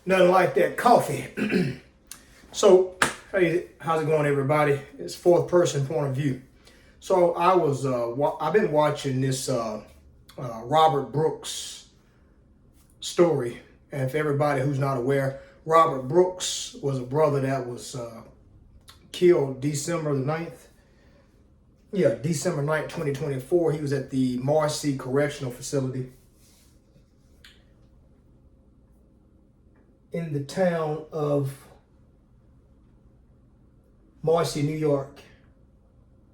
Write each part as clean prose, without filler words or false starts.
Nothing like that coffee. So, hey, how's it going, everybody? It's fourth person point of view. So I've been watching this Robert Brooks story, and for everybody who's not aware, Robert Brooks was a brother that was killed December the 9th. Yeah, December 9th, 2024. He was at the Marcy Correctional Facility in the town of Marcy, New York.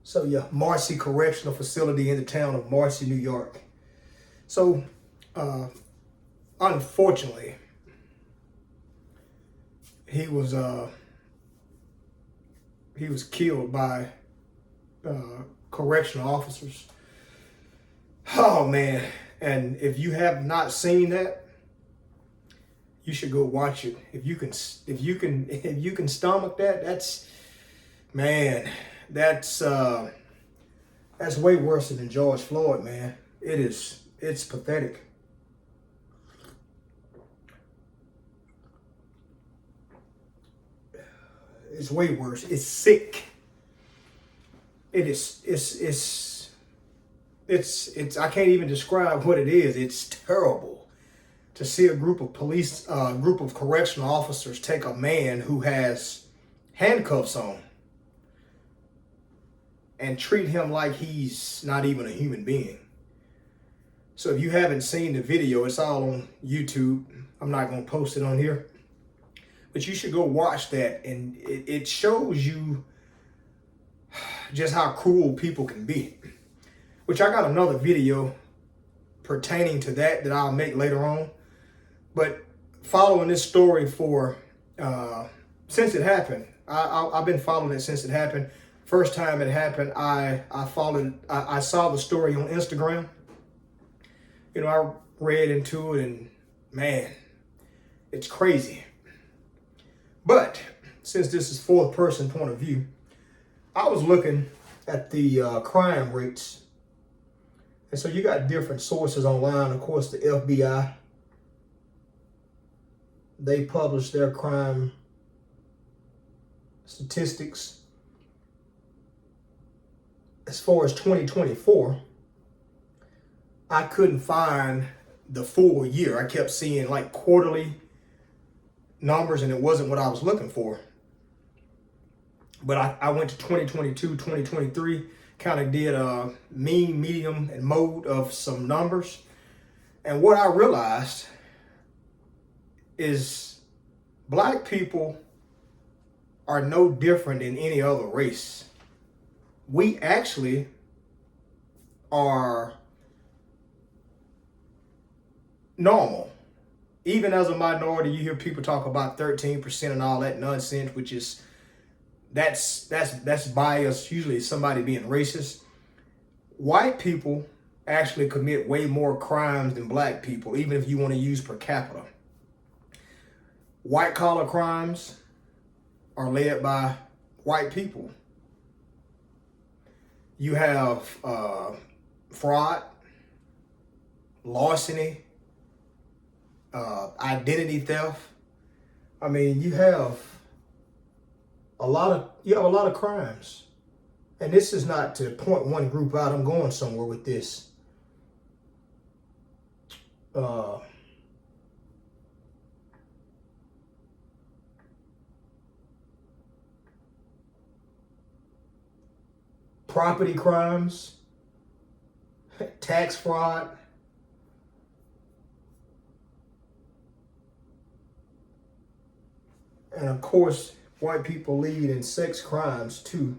So yeah, Marcy Correctional Facility in the town of Marcy, New York. So unfortunately, he was killed by correctional officers. Oh man! And if you have not seen that, you should go watch it. If you can stomach that, that's way worse than George Floyd, man. It's pathetic. It's way worse. It's sick. It's I can't even describe what it is. It's terrible to see a group of correctional officers take a man who has handcuffs on and treat him like he's not even a human being. So if you haven't seen the video, it's all on YouTube. I'm not going to post it on here, but you should go watch that, and it shows you just how cruel people can be, which I got another video pertaining to that I'll make later on. But following this story since it happened, I've been following it since it happened. First time it happened, I saw the story on Instagram. You know, I read into it, and man, it's crazy. But since this is fourth person point of view, I was looking at the crime rates. And so you got different sources online. Of course, the FBI, they publish their crime statistics. As far as 2024, I couldn't find the full year. I kept seeing like quarterly numbers, and it wasn't what I was looking for. But I went to 2022, 2023, kind of did a mean, medium, and mode of some numbers. And what I realized is black people are no different than any other race. We actually are normal. Even as a minority, you hear people talk about 13% and all that nonsense, which is that's bias. Usually somebody being racist. White people actually commit way more crimes than black people, even if you want to use per capita. White collar crimes are led by white people. You have fraud, larceny, identity theft. I mean, you have a lot of crimes. And this is not to point one group out. I'm going somewhere with this. Property crimes, tax fraud, and of course, white people lead in sex crimes too.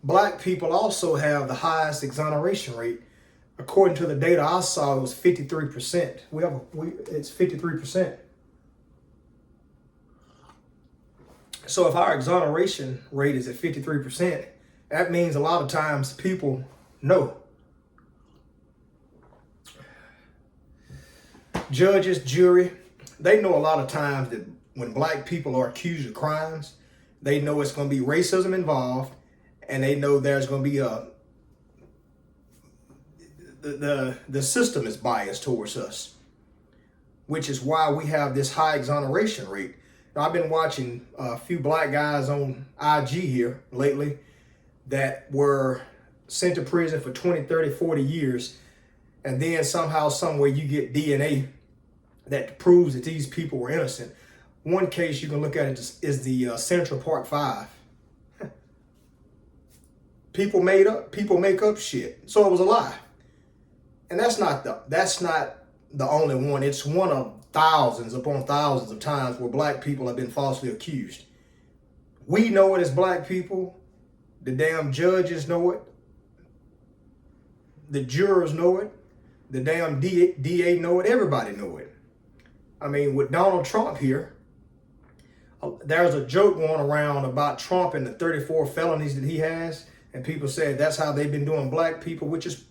Black people also have the highest exoneration rate. According to the data I saw, it was 53%. It's 53%. So if our exoneration rate is at 53%, that means a lot of times people know. Judges, jury, they know a lot of times that when black people are accused of crimes, they know it's going to be racism involved, and they know there's going to be a the system is biased towards us, which is why we have this high exoneration rate. Now, I've been watching a few black guys on IG here lately that were sent to prison for 20, 30, 40 years. And then somehow, somewhere you get DNA that proves that these people were innocent. One case you can look at it is the Central Park 5. People make up shit. So it was a lie. And that's not the only one. It's one of thousands upon thousands of times where black people have been falsely accused. We know it as black people. The damn judges know it. The jurors know it. The damn DA know it. Everybody know it. I mean, with Donald Trump here, there's a joke going around about Trump and the 34 felonies that he has. And people say that's how they've been doing black people, which is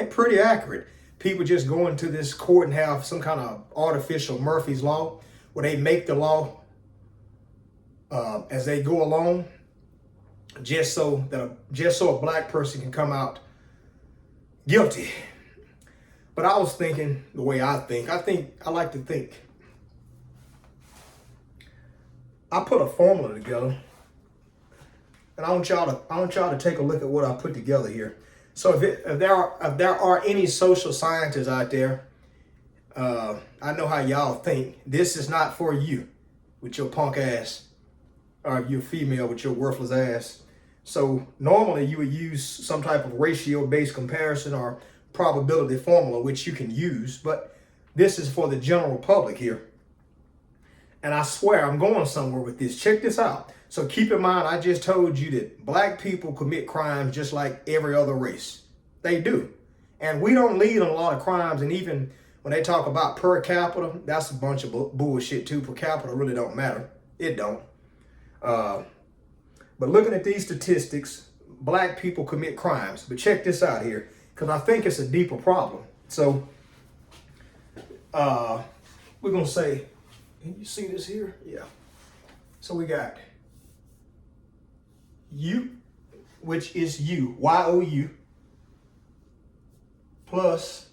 pretty accurate. People just go into this court and have some kind of artificial Murphy's Law where they make the law as they go along, just so a black person can come out guilty. But I was thinking the way I like to think. I put a formula together, and I want y'all to take a look at what I put together here. So if there are any social scientists out there, I know how y'all think. This is not for you with your punk ass, or if you're female with your worthless ass. So normally you would use some type of ratio-based comparison or probability formula, which you can use, but this is for the general public here. And I swear I'm going somewhere with this. Check this out. So keep in mind, I just told you that black people commit crimes just like every other race. They do. And we don't lead on a lot of crimes. And even when they talk about per capita, that's a bunch of bullshit too. Per capita really don't matter. It don't. But looking at these statistics, black people commit crimes. But check this out here, because I think it's a deeper problem. So we're going to say, can you see this here? Yeah. So we got you, which is you, Y-O-U, plus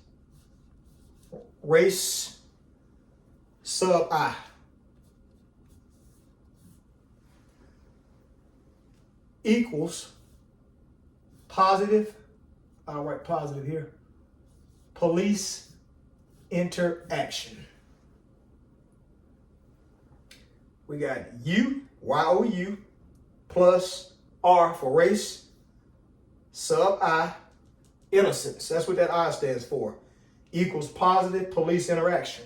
race sub I. Equals positive, I'll write positive here, police interaction. We got U, Y-O-U, plus R for race, sub I, innocence. That's what that I stands for. Equals positive police interaction.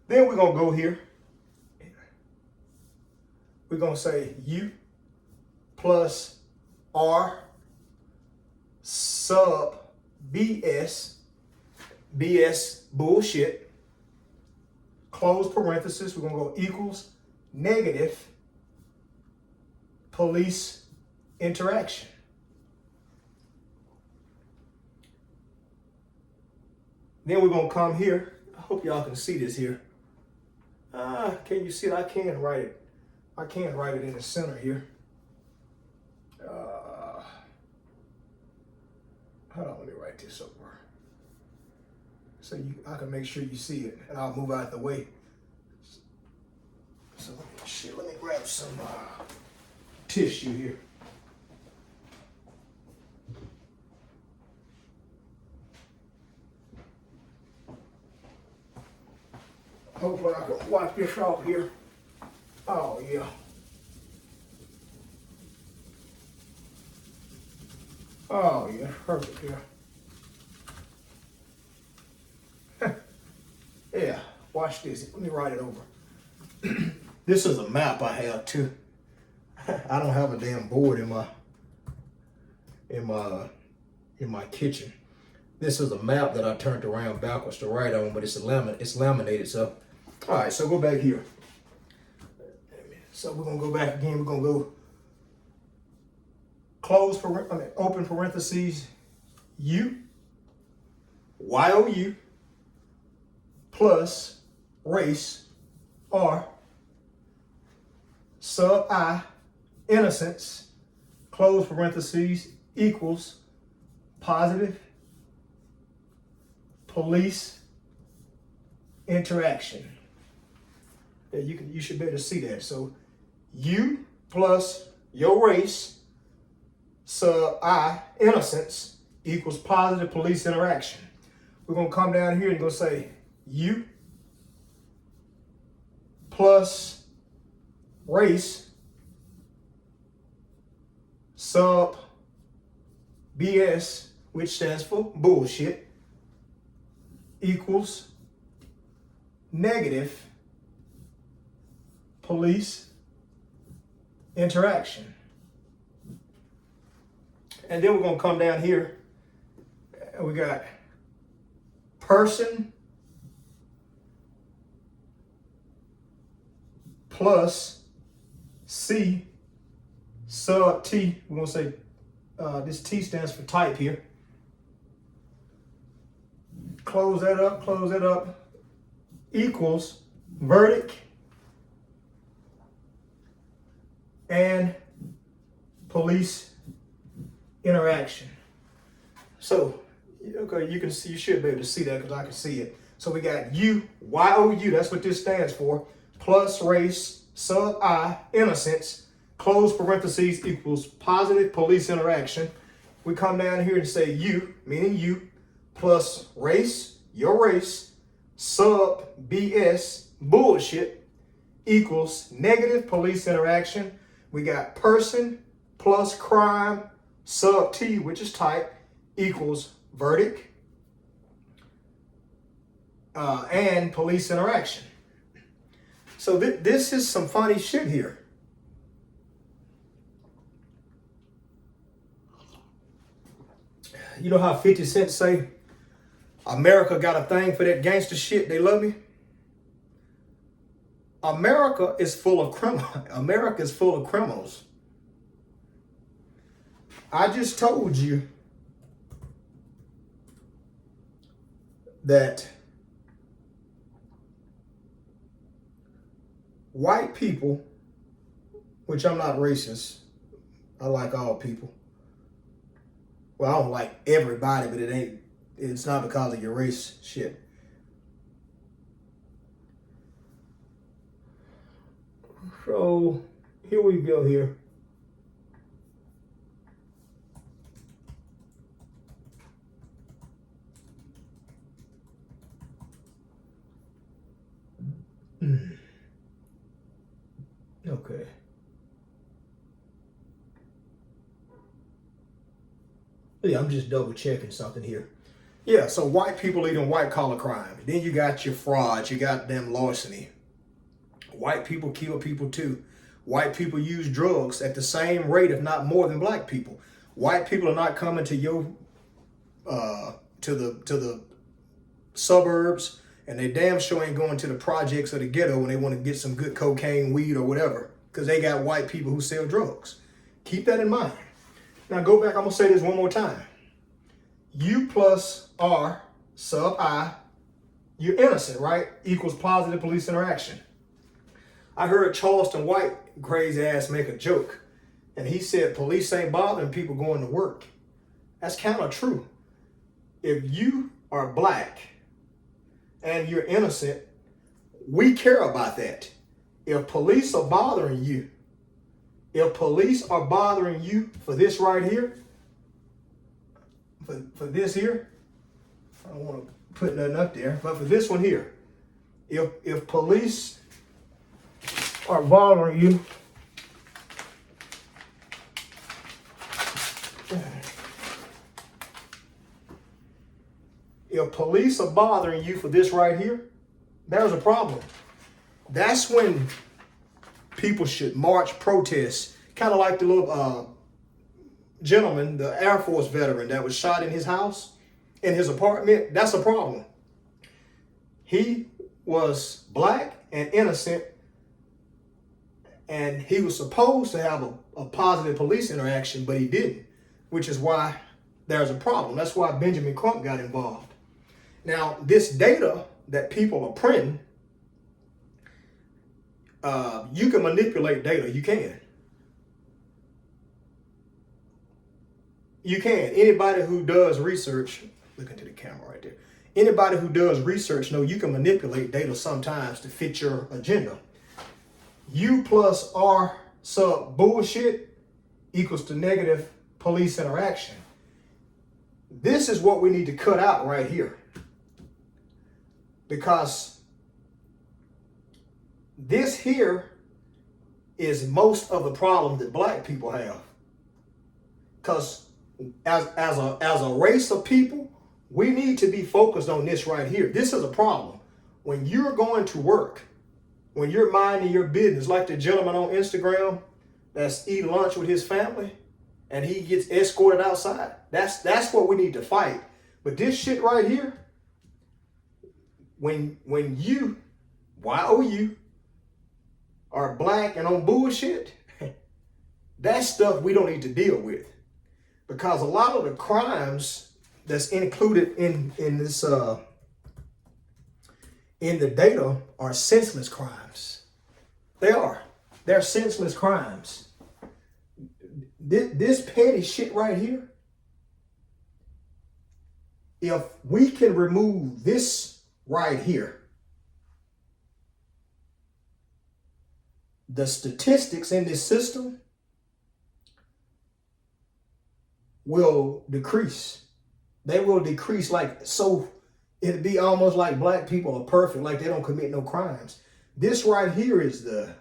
Then we're going to go here. We're going to say U plus R sub BS, BS bullshit, close parenthesis. We're going to go equals negative police interaction. Then we're going to come here. I hope y'all can see this here. Can you see it? I can write it. I can write it in the center here. Hold on, let me write this over. So I can make sure you see it, and I'll move out the way. So let me grab some tissue here. Hopefully I can wipe this off here. Oh yeah. Oh yeah, perfect here. Yeah, watch this. Let me write it over. This is a map I have too. I don't have a damn board in my kitchen. This is a map that I turned around backwards to write on, but it's laminated. So, all right. So go back here. So we're gonna go back again. We're gonna go open parentheses U, Y-O-U, plus race, R, sub I, innocence, close parentheses, equals positive police interaction. Yeah, you should be able to see that. So you plus your race sub I, innocence, equals positive police interaction. We're going to come down here and go say you plus race sub BS, which stands for bullshit, equals negative police interaction. And then we're going to come down here and we got person plus C sub T. We're going to say this T stands for type here. Close that up, equals verdict and police interaction. So, okay, you can see, you should be able to see that because I can see it. So we got U, Y-O-U, that's what this stands for, plus race, sub I, innocence, close parentheses, equals positive police interaction. We come down here and say U, meaning you, plus race, your race, sub BS, bullshit, equals negative police interaction. We got person plus crime, sub T, which is type, equals verdict and police interaction. So this is some funny shit here. You know how 50 Cent say, America got a thing for that gangster shit, they love me? America is full of America is full of criminals. I just told you that white people, which I'm not racist, I like all people. Well, I don't like everybody, but it's not because of your race shit. So here we go here. Okay. Yeah, I'm just double checking something here. Yeah, so white people leading white collar crime. Then you got your frauds, you got them larceny. White people kill people too. White people use drugs at the same rate, if not more, than black people. White people are not coming to your to the suburbs, and they damn sure ain't going to the projects or the ghetto when they want to get some good cocaine, weed, or whatever, because they got white people who sell drugs. Keep that in mind. Now go back, I'm gonna say this one more time. U plus R sub I, you're innocent, right? Equals positive police interaction. I heard Charleston White, crazy ass, make a joke, and he said police ain't bothering people going to work. That's kind of true. If you are black and you're innocent, we care about that. If police are bothering you, for this right here, for this here, I don't want to put nothing up there, but for this one here, if police are bothering you, for this right here, there's a problem. That's when people should march, protest, kind of like the little gentleman, the Air Force veteran that was shot in his house, in his apartment. That's a problem. He was black and innocent, and he was supposed to have a positive police interaction, but he didn't, which is why there's a problem. That's why Benjamin Crump got involved. Now, this data that people are printing, you can manipulate data. You can. Anybody who does research, look into the camera right there. Anybody who does research know you can manipulate data sometimes to fit your agenda. U plus R sub bullshit equals to negative police interaction. This is what we need to cut out right here. Because this here is most of the problem that black people have. Because as a race of people, we need to be focused on this right here. This is a problem. When you're going to work, when you're minding your business, like the gentleman on Instagram that's eating lunch with his family and he gets escorted outside, that's what we need to fight. But this shit right here, when you, Y-O-U, are black and on bullshit, that's stuff we don't need to deal with. Because a lot of the crimes that's included in this in the data are senseless crimes. They're senseless crimes. This petty shit right here, if we can remove this right here, the statistics in this system will decrease. They will decrease so it'd be almost like black people are perfect, like they don't commit no crimes. This right here is the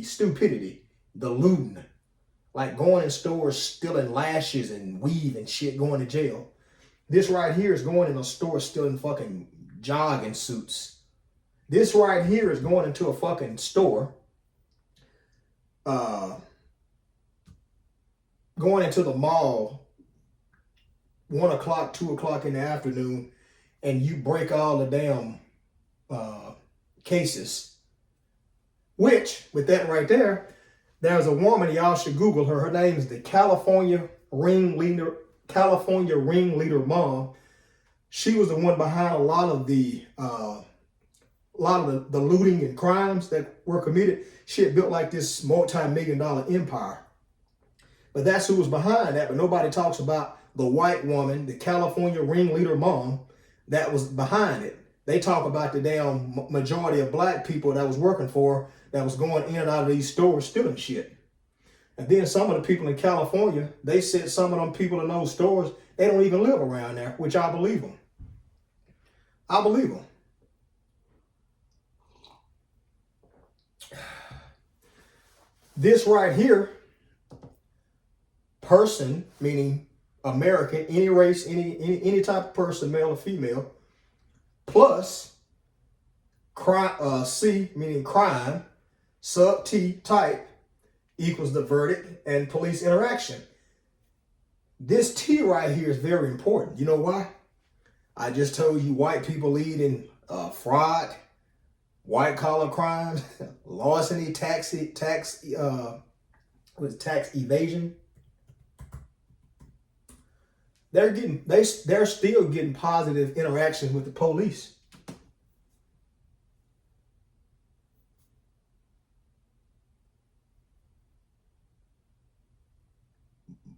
stupidity, the looting, like going in stores, stealing lashes and weave and shit, going to jail. This right here is going in a store stealing fucking jogging suits. This right here is going into a fucking store, going into the mall, 1 o'clock, 2 o'clock in the afternoon, and you break all the damn cases. Which, with that right there, there's a woman, y'all should Google her. Her name is the California ringleader mom. She was the one behind a lot of the looting and crimes that were committed. She had built like this multi-million-dollar empire. But that's who was behind that. But nobody talks about the white woman, the California ringleader mom, that was behind it. They talk about the damn majority of black people that was working for her, that was going in and out of these stores stealing shit. And then some of the people in California, they said some of them people in those stores, they don't even live around there, which I believe them. I believe them. This right here, person, meaning American, any race, any type of person, male or female, plus C, meaning crime, sub T, type, equals the verdict and police interaction. This T right here is very important. You know why? I just told you white people lead in fraud, white collar crimes, larceny, tax evasion. They're still getting positive interactions with the police.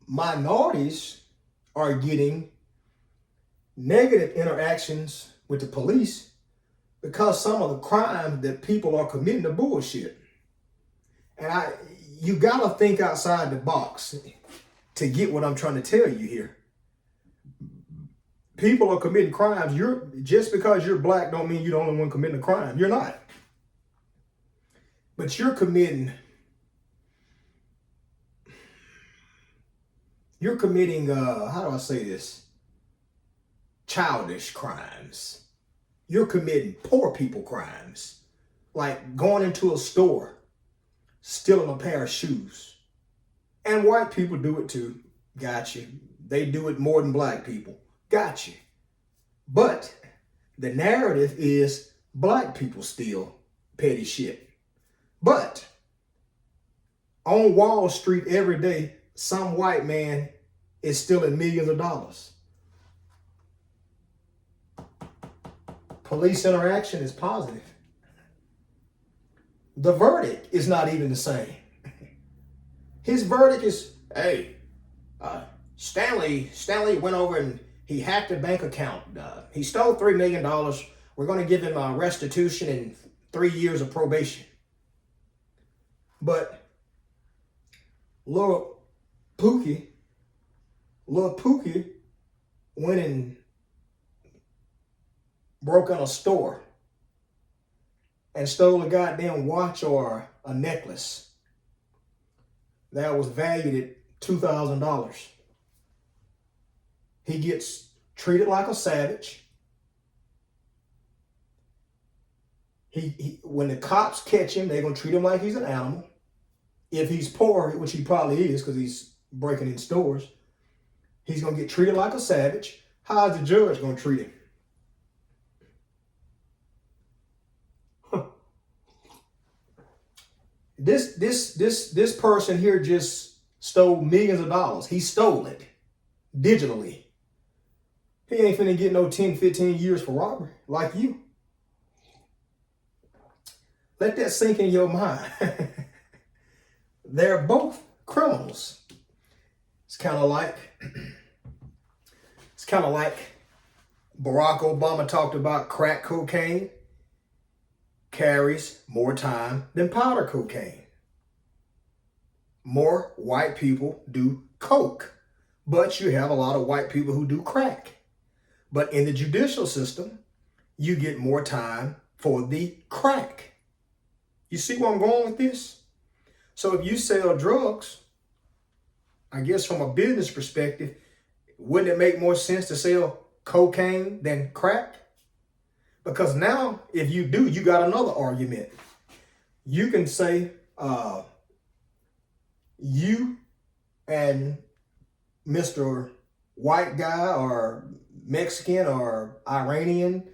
Minorities are getting negative interactions with the police because some of the crimes that people are committing are bullshit. And you gotta think outside the box to get what I'm trying to tell you here. People are committing crimes. Just because you're black don't mean you're the only one committing a crime. You're not. But you're committing how do I say this? Childish crimes. You're committing poor people crimes. Like going into a store, stealing a pair of shoes. And white people do it too. Got you. They do it more than black people. Got you. But the narrative is black people steal petty shit. But on Wall Street every day, some white man is stealing millions of dollars. Police interaction is positive. The verdict is not even the same. His verdict is, hey, Stanley went over He hacked a bank account. He stole $3 million. We're going to give him a restitution and 3 years of probation. But Lil Pookie went and broke in a store and stole a goddamn watch or a necklace that was valued at $2,000. He gets treated like a savage. When the cops catch him, they're going to treat him like he's an animal. If he's poor, which he probably is because he's breaking in stores, he's going to get treated like a savage. How's the judge going to treat him? This person here just stole millions of dollars. He stole it digitally. He ain't finna get no 10, 15 years for robbery like you. Let that sink in your mind. They're both criminals. It's kind of like Barack Obama talked about crack cocaine carries more time than powder cocaine. More white people do coke, but you have a lot of white people who do crack. But in the judicial system, you get more time for the crack. You see where I'm going with this? So if you sell drugs, I guess from a business perspective, wouldn't it make more sense to sell cocaine than crack? Because now, if you do, you got another argument. You can say, you and Mr. White guy or Mexican or Iranian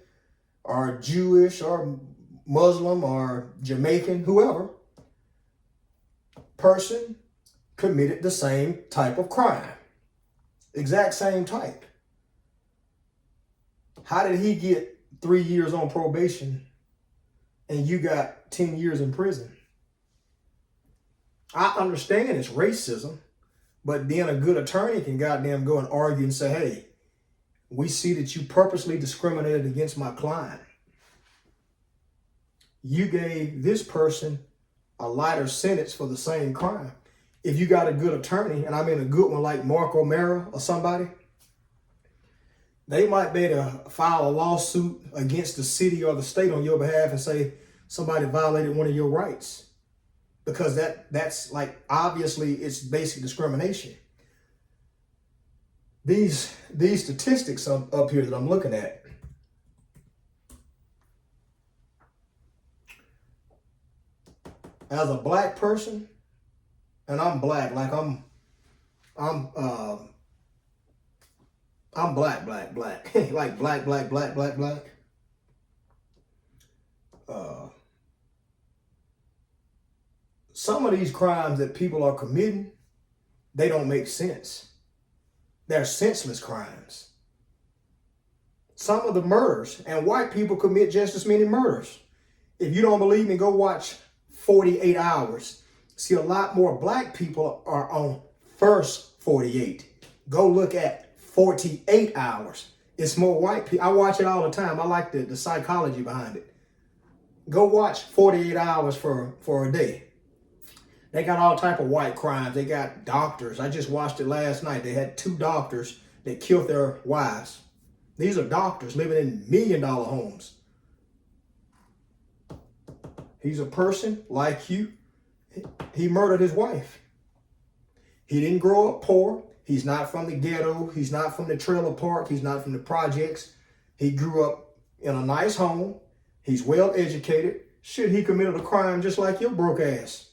or Jewish or Muslim or Jamaican, whoever, person committed the same type of crime. Exact same type. How did he get 3 years on probation and you got 10 years in prison? I understand it's racism, but then a good attorney can goddamn go and argue and say, hey, we see that you purposely discriminated against my client. You gave this person a lighter sentence for the same crime. If you got a good attorney, and I mean a good one like Mark O'Mara or somebody, they might be able to file a lawsuit against the city or the state on your behalf and say somebody violated one of your rights. Because that's like, obviously it's basic discrimination. These statistics up here that I'm looking at, as a black person, and I'm black, like I'm black, like black. Some of these crimes that people are committing, they don't make sense. They're senseless crimes. Some of the murders, and white people commit just as many murders. If you don't believe me, go watch 48 Hours. See, a lot more black people are on first 48. Go look at 48 Hours. It's more white people. I watch it all the time. I like the psychology behind it. Go watch 48 Hours for a day. They got all type of white crimes. They got doctors. I just watched it last night. They had 2 doctors that killed their wives. These are doctors living in $1 million homes. He's a person like you. He murdered his wife. He didn't grow up poor. He's not from the ghetto. He's not from the trailer park. He's not from the projects. He grew up in a nice home. He's well educated. Shit, he committed a crime just like your broke ass.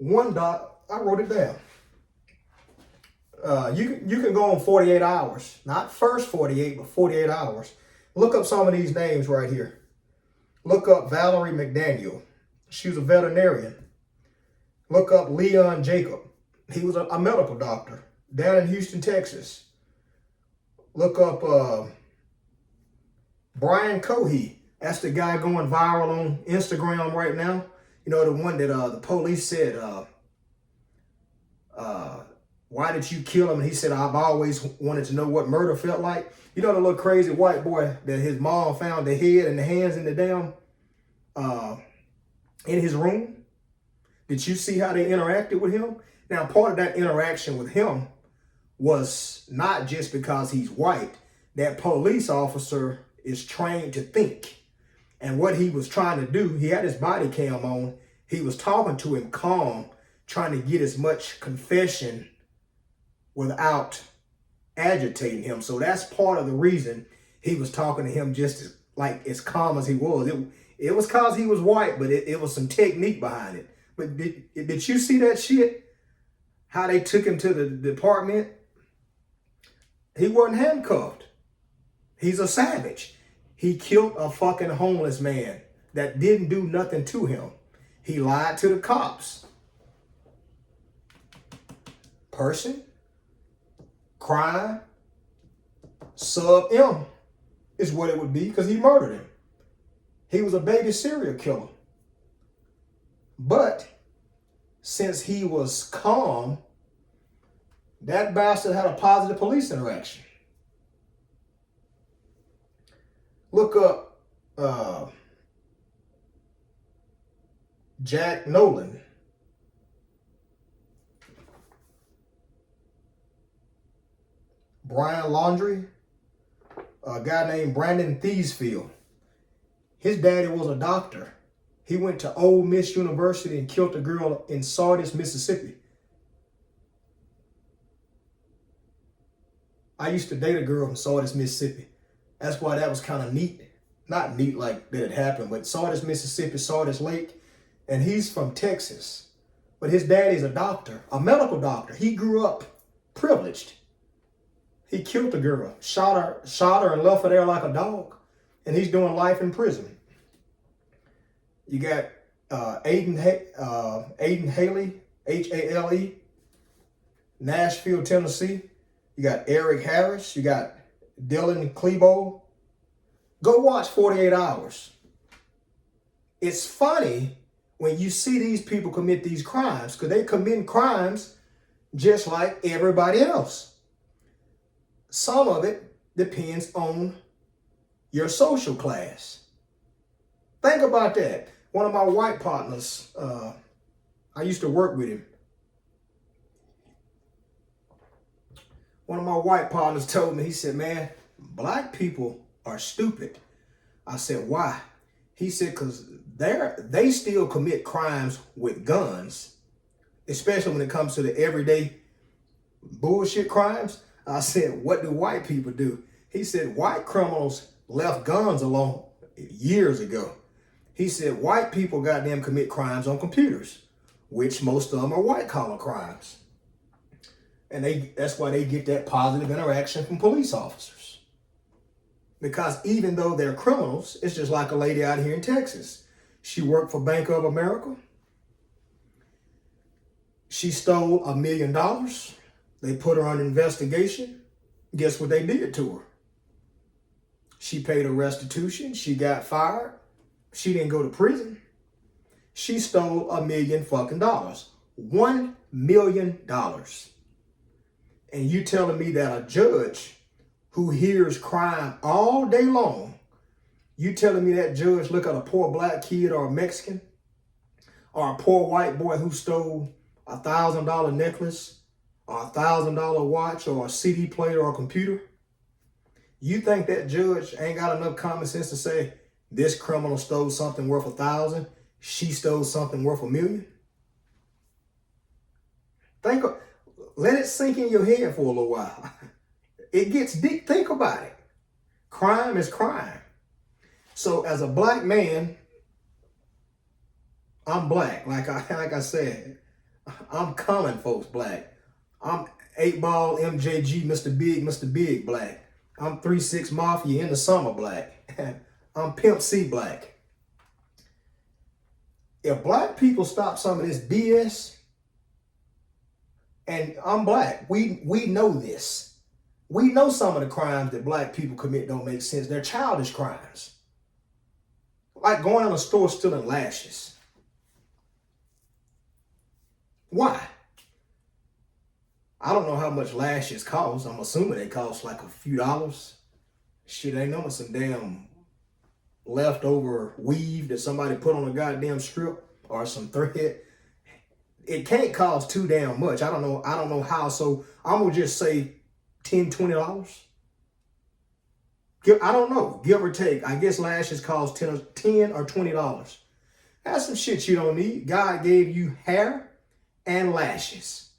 I wrote it down. You can go on 48 Hours. Not first 48, but 48 Hours. Look up some of these names right here. Look up Valerie McDaniel. She was a veterinarian. Look up Leon Jacob. He was a medical doctor down in Houston, Texas. Look up Brian Cohey. That's the guy going viral on Instagram right now. You know, the one that the police said why did you kill him? And he said, I've always wanted to know what murder felt like. You know the little crazy white boy that his mom found the head and the hands in the damn, in his room? Did you see how they interacted with him? Now, part of that interaction with him was not just because he's white. That police officer is trained to think. And what he was trying to do, he had his body cam on. He was talking to him calm, trying to get as much confession without agitating him. So that's part of the reason he was talking to him just as calm as he was. It was because he was white, but it was some technique behind it. But did you see that shit? How they took him to the department? He wasn't handcuffed. He's a savage. He killed a fucking homeless man that didn't do nothing to him. He lied to the cops. Person, crime, sub M is what it would be, because he murdered him. He was a baby serial killer. But since he was calm, that bastard had a positive police interaction. Look up Jack Nolan. Brian Laundrie, a guy named Brandon Thiesfield. His daddy was a doctor. He went to Ole Miss University and killed a girl in Sardis, Mississippi. I used to date a girl from Sardis, Mississippi. That's why that was kind of neat. Not neat like that it happened, but Sardis, Mississippi, Sardis Lake. And he's from Texas. But his daddy's a doctor, a medical doctor. He grew up privileged. He killed the girl, shot her and left her there like a dog. And he's doing life in prison. You got Aiden Haley, Hale, Nashville, Tennessee. You got Eric Harris. You got Dylan Klebold. Go watch 48 Hours. It's funny when you see these people commit these crimes, because they commit crimes just like everybody else. Some of it depends on your social class. Think about that. One of my white partners, I used to work with him. One of my white partners told me, he said, man, black people are stupid. I said, why? He said, because they still commit crimes with guns, especially when it comes to the everyday bullshit crimes. I said, what do white people do? He said, white criminals left guns alone years ago. He said, white people goddamn commit crimes on computers, which most of them are white collar crimes. And that's why they get that positive interaction from police officers. Because even though they're criminals, it's just like a lady out here in Texas. She worked for Bank of America. She stole $1 million. They put her under investigation. Guess what they did to her? She paid a restitution. She got fired. She didn't go to prison. She stole $1 million fucking dollars. $1 million. And you telling me that a judge who hears crime all day long, you telling me that judge look at a poor black kid or a Mexican or a poor white boy who stole $1,000 necklace or $1,000 watch or a CD player or a computer? You think that judge ain't got enough common sense to say, this criminal stole something worth 1,000, she stole something worth $1 million? Let it sink in your head for a little while. It gets deep. Think about it. Crime is crime. So as a black man, I'm black. Like I said, I'm common folks black. I'm 8-ball MJG, Mr. Big black. I'm 3-6 Mafia in the summer black. I'm Pimp C black. If black people stop some of this BS, and I'm black, we know this. We know some of the crimes that black people commit don't make sense. They're childish crimes. Like going in a store stealing lashes. Why? I don't know how much lashes cost. I'm assuming they cost like a few dollars. Shit, ain't nothing some damn leftover weave that somebody put on a goddamn strip or some thread. It can't cost too damn much. I don't know how. So I'm gonna just say $10, $20. I don't know, give or take. I guess lashes cost $10 or $20. That's some shit you don't need. God gave you hair and lashes.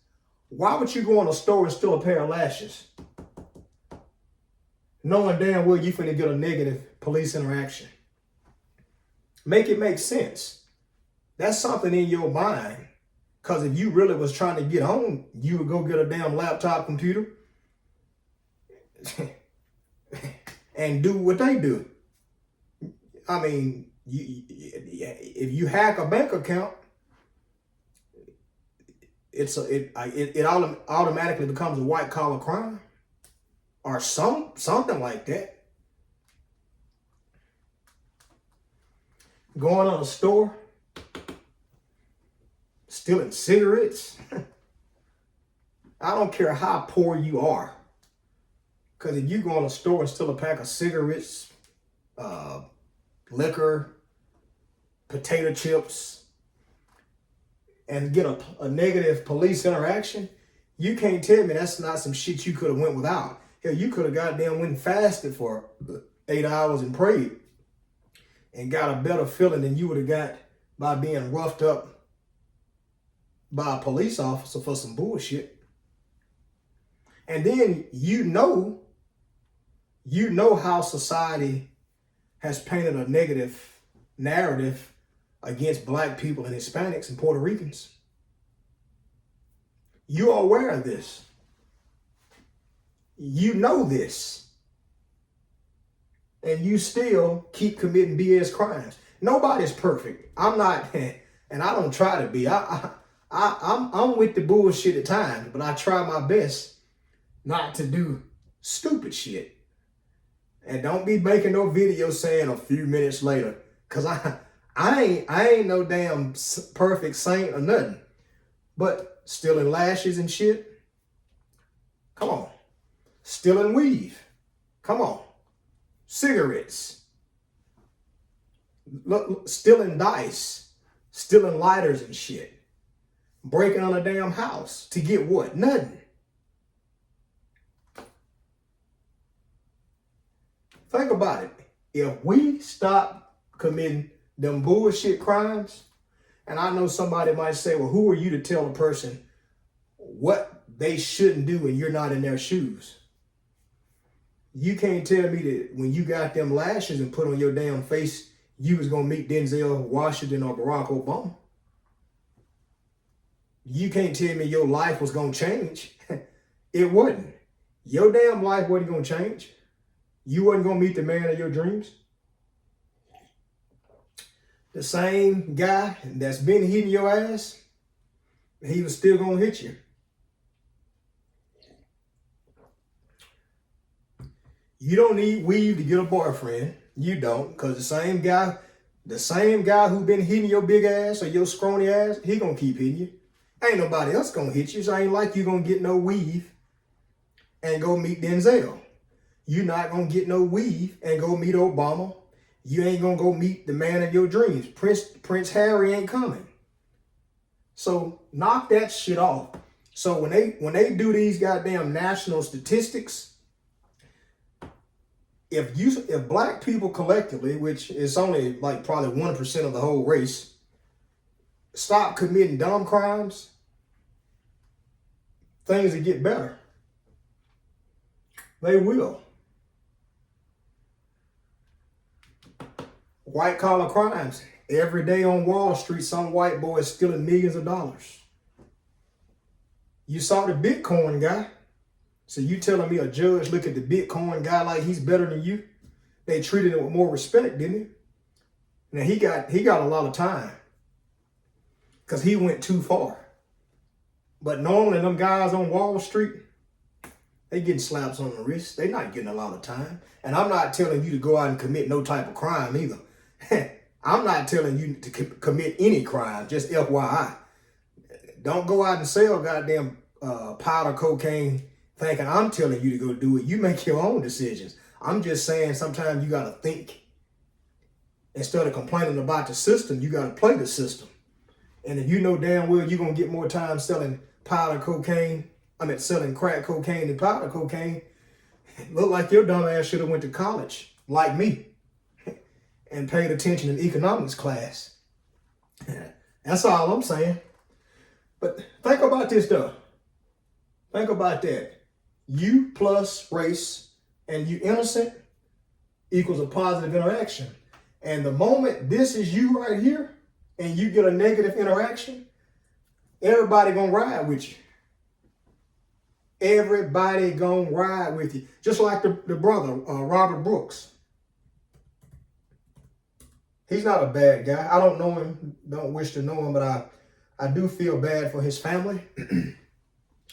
Why would you go in a store and steal a pair of lashes, knowing damn well you finna get a negative police interaction? Make it make sense. That's something in your mind. Because if you really was trying to get home, you would go get a damn laptop computer and do what they do. I mean, if you hack a bank account, it automatically becomes a white collar crime or something like that. Going on a store, stealing cigarettes. I don't care how poor you are. Because if you go in a store and steal a pack of cigarettes, liquor, potato chips, and get a negative police interaction, you can't tell me that's not some shit you could have went without. Hell, you could have goddamn went and fasted for 8 hours and prayed and got a better feeling than you would have got by being roughed up by a police officer for some bullshit. And then you know how society has painted a negative narrative against black people and Hispanics and Puerto Ricans. You're aware of this. You know this. And you still keep committing BS crimes. Nobody's perfect. I'm not, and I don't try to be. I'm with the bullshit at times, but I try my best not to do stupid shit. And don't be making no video saying a few minutes later, cause I ain't no damn perfect saint or nothing. But stealing lashes and shit, come on. Stealing weave, come on. Cigarettes, stealing dice, stealing lighters and shit, breaking on a damn house to get what? Nothing. Think about it. If we stop committing them bullshit crimes, and I know somebody might say, well, who are you to tell a person what they shouldn't do when you're not in their shoes? You can't tell me that when you got them lashes and put on your damn face, you was going to meet Denzel Washington or Barack Obama. You can't tell me your life was going to change. It wasn't. Your damn life wasn't going to change. You wasn't going to meet the man of your dreams. The same guy that's been hitting your ass, he was still going to hit you. You don't need weave to get a boyfriend. You don't, because the same guy who been hitting your big ass or your scrawny ass, he gonna keep hitting you. Ain't nobody else gonna hit you, so ain't like you gonna get no weave and go meet Denzel. You not gonna get no weave and go meet Obama. You ain't gonna go meet the man of your dreams. Prince Harry ain't coming. So knock that shit off. So when they do these goddamn national statistics, if black people collectively, which is only like probably 1% of the whole race, stop committing dumb crimes, things will get better. They will. White collar crimes. Every day on Wall Street, some white boy is stealing millions of dollars. You saw the Bitcoin guy. So you telling me a judge look at the Bitcoin guy like he's better than you? They treated him with more respect, didn't he? Now he got a lot of time because he went too far. But normally them guys on Wall Street, they getting slaps on the wrist. They not getting a lot of time. And I'm not telling you to go out and commit no type of crime either. I'm not telling you to commit any crime, just FYI. Don't go out and sell goddamn powder cocaine thinking I'm telling you to go do it. You make your own decisions. I'm just saying sometimes you got to think. Instead of complaining about the system, you got to play the system. And if you know damn well you're going to get more time selling selling crack cocaine than powder cocaine, look like your dumb ass should have went to college, like me, and paid attention in economics class. That's all I'm saying. But think about this, though. Think about that. You plus race and you innocent equals a positive interaction. And the moment this is you right here and you get a negative interaction, everybody gonna ride with you. Everybody gonna ride with you. Just like the brother, Robert Brooks. He's not a bad guy. I don't know him, don't wish to know him, but I do feel bad for his family.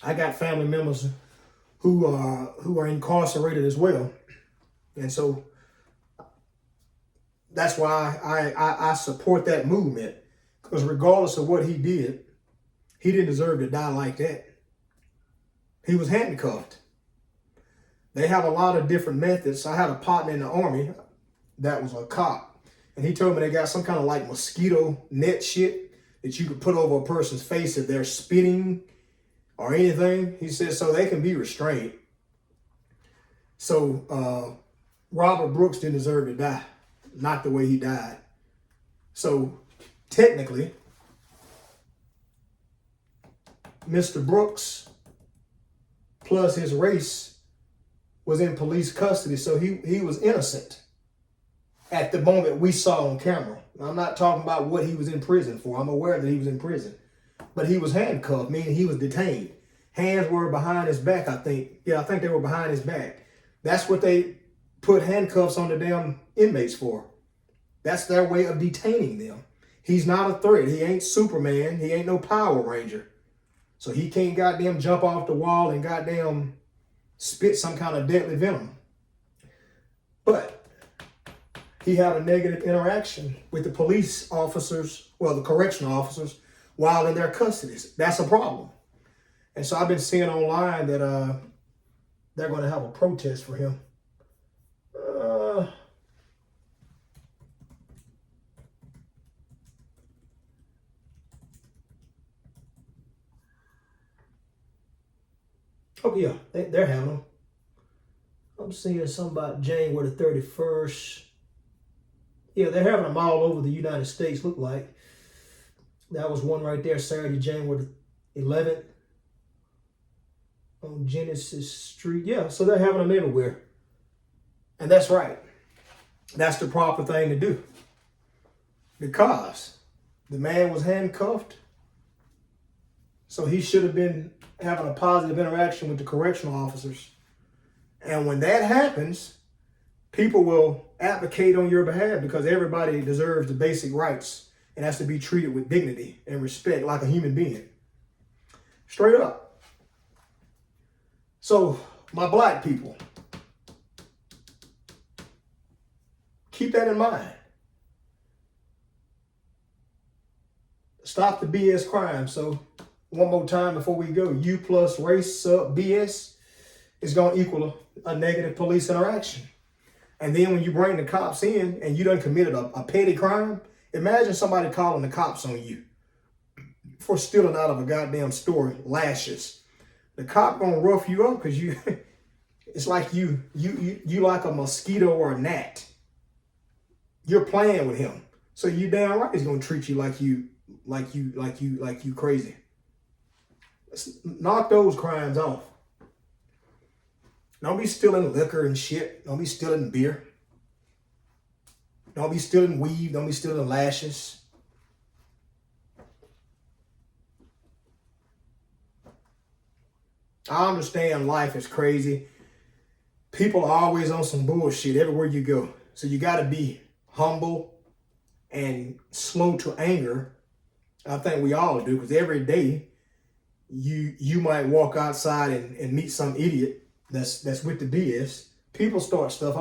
I got family members who are incarcerated as well. And so that's why I support that movement, because regardless of what he did, he didn't deserve to die like that. He was handcuffed. They have a lot of different methods. I had a partner in the Army that was a cop, and he told me they got some kind of like mosquito net shit that you could put over a person's face if they're spitting or anything. He said so they can be restrained. So Robert Brooks didn't deserve to die. Not the way he died. So technically, Mr. Brooks plus his race was in police custody, so he was innocent at the moment we saw on camera. I'm not talking about what he was in prison for. I'm aware that he was in prison. But he was handcuffed, meaning he was detained. Hands were behind his back, I think. Yeah, I think they were behind his back. That's what they put handcuffs on the damn inmates for. That's their way of detaining them. He's not a threat. He ain't Superman. He ain't no Power Ranger. So he can't goddamn jump off the wall and goddamn spit some kind of deadly venom. But he had a negative interaction with the police officers, well, the correctional officers, while in their custodies. That's a problem. And so I've been seeing online that they're going to have a protest for him. Oh, yeah, they're having them. I'm seeing something about January the 31st. Yeah, they're having them all over the United States, look like. That was one right there, Saturday, January the 11th. On Genesis Street. Yeah, so they're having them everywhere. And that's right. That's the proper thing to do. Because the man was handcuffed. So he should have been having a positive interaction with the correctional officers. And when that happens, people will advocate on your behalf because everybody deserves the basic rights and has to be treated with dignity and respect like a human being. Straight up. So, my black people, keep that in mind. Stop the BS crime. So, one more time before we go, you plus race BS is going to equal a negative police interaction. And then when you bring the cops in and you done committed a petty crime, imagine somebody calling the cops on you for stealing out of a goddamn store lashes. The cop gonna rough you up because you, it's like you like a mosquito or a gnat. You're playing with him. So you damn right he's gonna treat you like you crazy. Let's knock those crimes off. Don't be stealing liquor and shit. Don't be stealing beer. Don't be stealing weave. Don't be stealing lashes. I understand life is crazy. People are always on some bullshit everywhere you go. So you got to be humble and slow to anger. I think we all do, because every day you might walk outside and meet some idiot that's with the BS. People start stuff.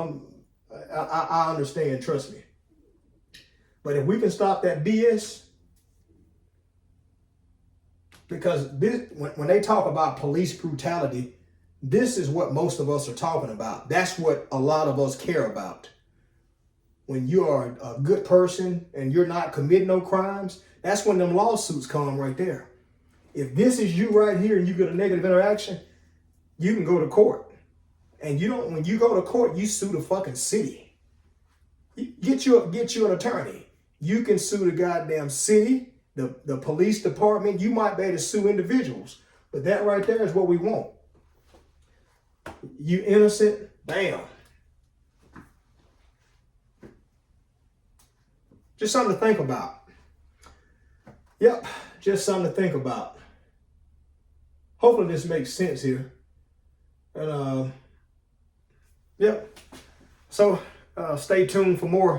I understand, trust me. But if we can stop that BS, Because when they talk about police brutality, this is what most of us are talking about. That's what a lot of us care about. When you are a good person and you're not committing no crimes, that's when them lawsuits come right there. If this is you right here and you get a negative interaction, you can go to court. And when you go to court, you sue the fucking city. Get you an attorney. You can sue the goddamn city, the police department. You might be able to sue individuals. But that right there is what we want. You innocent, bam. Just something to think about. Yep, just something to think about. Hopefully this makes sense here. And yep. So stay tuned for more.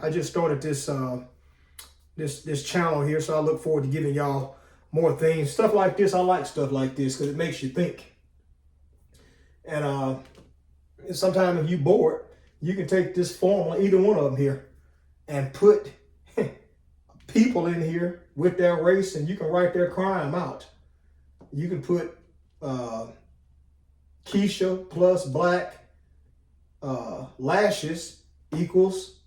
I just started this this channel here, so I look forward to giving y'all more things. Stuff like this, I like stuff like this because it makes you think. And sometimes if you're bored, you can take this formula, either one of them here, and put people in here with their race, and you can write their crime out. You can put Keisha plus black lashes equals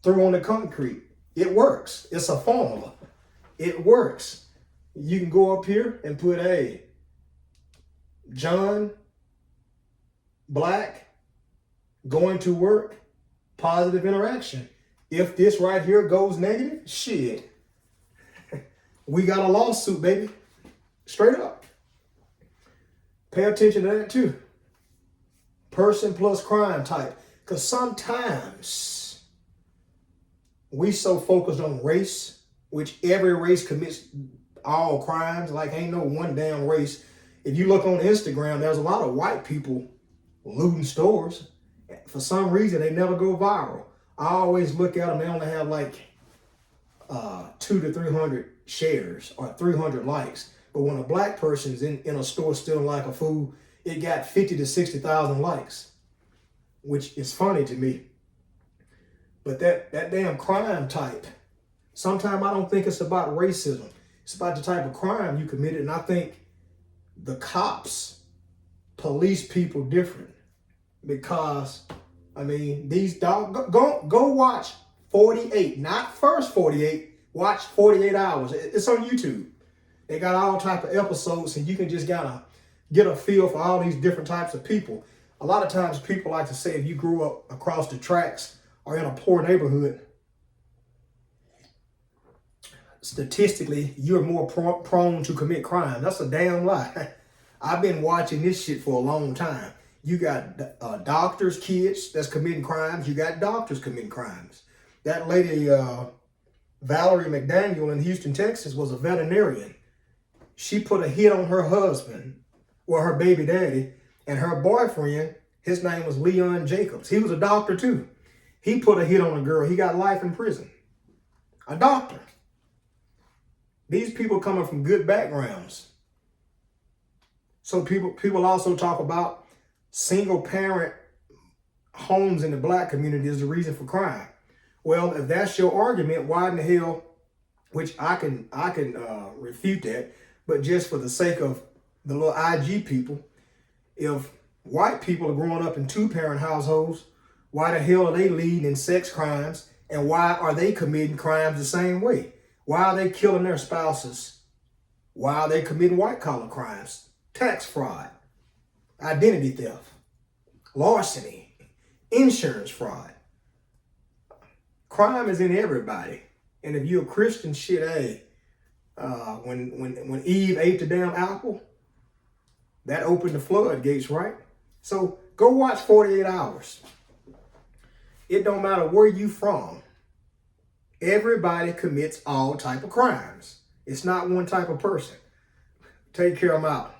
threw on the concrete. It works. It's a formula. It works. You can go up here and put John Black going to work, positive interaction. If this right here goes negative, shit, we got a lawsuit, baby. Straight up. Pay attention to that too. Person plus crime type. Because sometimes we so focused on race, which every race commits all crimes, like ain't no one damn race. If you look on Instagram, there's a lot of white people looting stores. For some reason, they never go viral. I always look at them, they only have like 200 to 300 shares or 300 likes. But when a black person's in a store stealing like a fool, it got 50 to 60,000 likes, which is funny to me. But that damn crime type, sometimes I don't think it's about racism. It's about the type of crime you committed. And I think the cops police people different because, I mean, these dogs, go watch 48, not first 48, watch 48 hours. It's on YouTube. They got all type of episodes and you can just gotta get a feel for all these different types of people. A lot of times people like to say if you grew up across the tracks or in a poor neighborhood, statistically, you're more prone to commit crime. That's a damn lie. I've been watching this shit for a long time. You got doctors' kids that's committing crimes. You got doctors committing crimes. That lady, Valerie McDaniel in Houston, Texas, was a veterinarian. She put a hit on her husband, or her baby daddy, and her boyfriend, his name was Leon Jacobs. He was a doctor too. He put a hit on a girl. He got life in prison. A doctor. These people coming from good backgrounds. So people also talk about single parent homes in the black community is the reason for crime. Well, if that's your argument, why in the hell, which I can refute that, but just for the sake of the little IG people, if white people are growing up in two-parent households, why the hell are they leading in sex crimes? And why are they committing crimes the same way? Why are they killing their spouses? Why are they committing white-collar crimes? Tax fraud, identity theft, larceny, insurance fraud. Crime is in everybody. And if you're a Christian, shit, hey, when Eve ate the damn apple, that opened the floodgates, right? So go watch 48 Hours. It don't matter where you from. Everybody commits all type of crimes. It's not one type of person. Take care, I'm out.